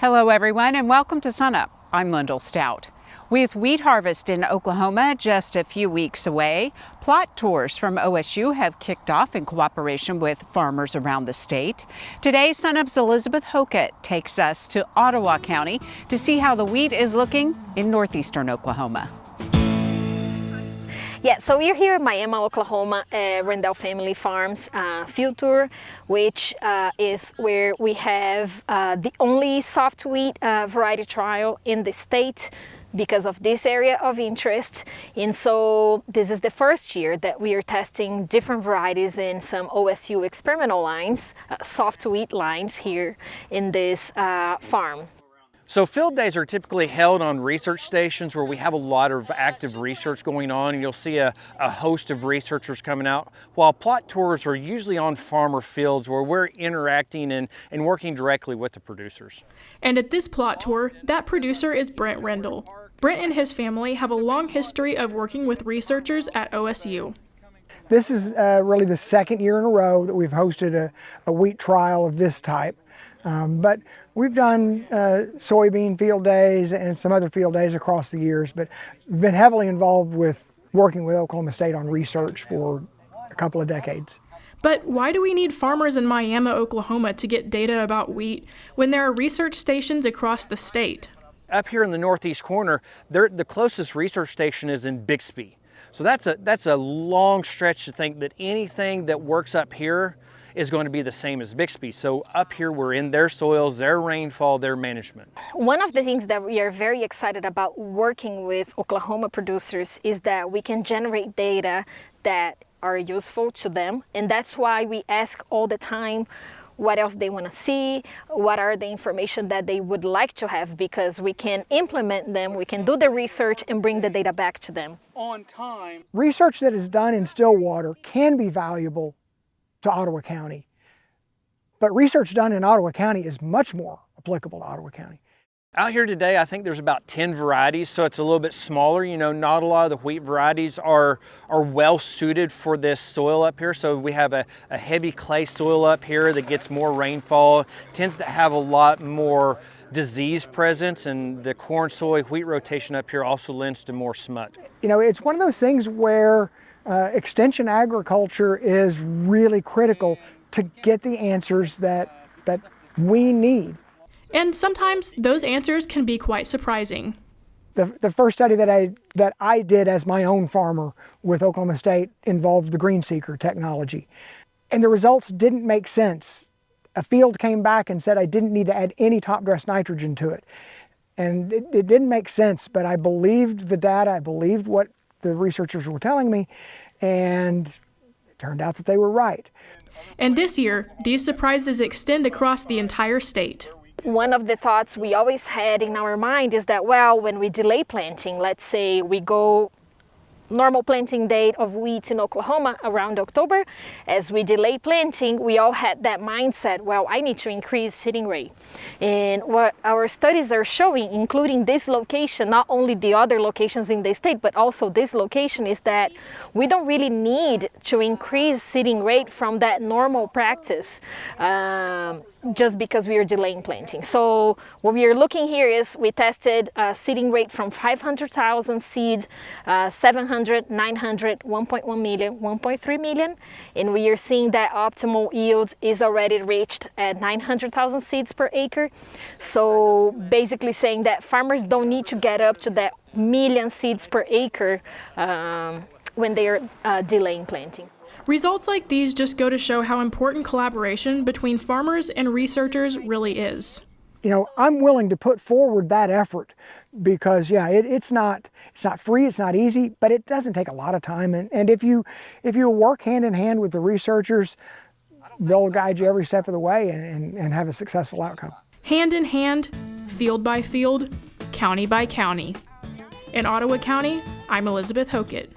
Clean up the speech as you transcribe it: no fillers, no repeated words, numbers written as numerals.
Hello everyone and welcome to SUNUP. I'm Lyndall Stout. With wheat harvest in Oklahoma just a few weeks away, plot tours from OSU have kicked off in cooperation with farmers around the state. Today, SUNUP's Elizabeth Hockett takes us to Ottawa County to see how the wheat is looking in northeastern Oklahoma. Yeah, so we're here at Miami, Oklahoma, Rendell Family Farms field tour, which is where we have the only soft wheat variety trial in the state because of this area of interest. And so this is the first year that we are testing different varieties in some OSU experimental lines, soft wheat lines here in this farm. So field days are typically held on research stations where we have a lot of active research going on, and you'll see a host of researchers coming out, while plot tours are usually on farmer fields where we're interacting and working directly with the producers. And at this plot tour, that producer is Brent Rendell. Brent and his family have a long history of working with researchers at OSU. This is really the second year in a row that we've hosted a wheat trial of this type. But we've done soybean field days and some other field days across the years, but we've been heavily involved with working with Oklahoma State on research for a couple of decades. But why do we need farmers in Miami, Oklahoma to get data about wheat when there are research stations across the state? Up here in the northeast corner, the closest research station is in Bixby. So that's a long stretch to think that anything that works up here is going to be the same as Bixby. So up here we're in their soils, their rainfall, their management. One of the things that we are very excited about working with Oklahoma producers is that we can generate data that are useful to them. And that's why we ask all the time what else they want to see, what are the information that they would like to have, because we can implement them, we can do the research and bring the data back to them. On time. Research that is done in Stillwater can be valuable to Ottawa County, but research done in Ottawa County is much more applicable to Ottawa County. Out here today, I think there's about 10 varieties, so it's a little bit smaller. You know, not a lot of the wheat varieties are well suited for this soil up here. So we have a heavy clay soil up here that gets more rainfall, tends to have a lot more disease presence, and the corn, soy, wheat rotation up here also lends to more smut. You know, it's one of those things where extension agriculture is really critical to get the answers that we need. And sometimes those answers can be quite surprising. The first study that I did as my own farmer with Oklahoma State involved the green seeker technology. And the results didn't make sense. A field came back and said I didn't need to add any top dress nitrogen to it. And it didn't make sense, but I believed the data, I believed what the researchers were telling me, and it turned out that they were right. And this year, these surprises extend across the entire state. One of the thoughts we always had in our mind is that, well, when we delay planting, let's say we go normal planting date of wheat in Oklahoma around October, as we delay planting, we all had that mindset, well, I need to increase seeding rate. And what our studies are showing, including this location, not only the other locations in the state, but also this location, is that we don't really need to increase seeding rate from that normal practice just because we are delaying planting. So what we are looking here is we tested seeding rate from 500,000 seeds, 700, 900, 1.1 million, 1.3 million, and we are seeing that optimal yield is already reached at 900,000 seeds per acre. So basically saying that farmers don't need to get up to that million seeds per acre when they are delaying planting. Results like these just go to show how important collaboration between farmers and researchers really is. You know, I'm willing to put forward that effort because, yeah, it's not free, it's not easy, but it doesn't take a lot of time. And if you work hand in hand with the researchers, they'll guide you every step of the way and have a successful outcome. Hand in hand, field by field, county by county. In Ottawa County, I'm Elizabeth Hockett.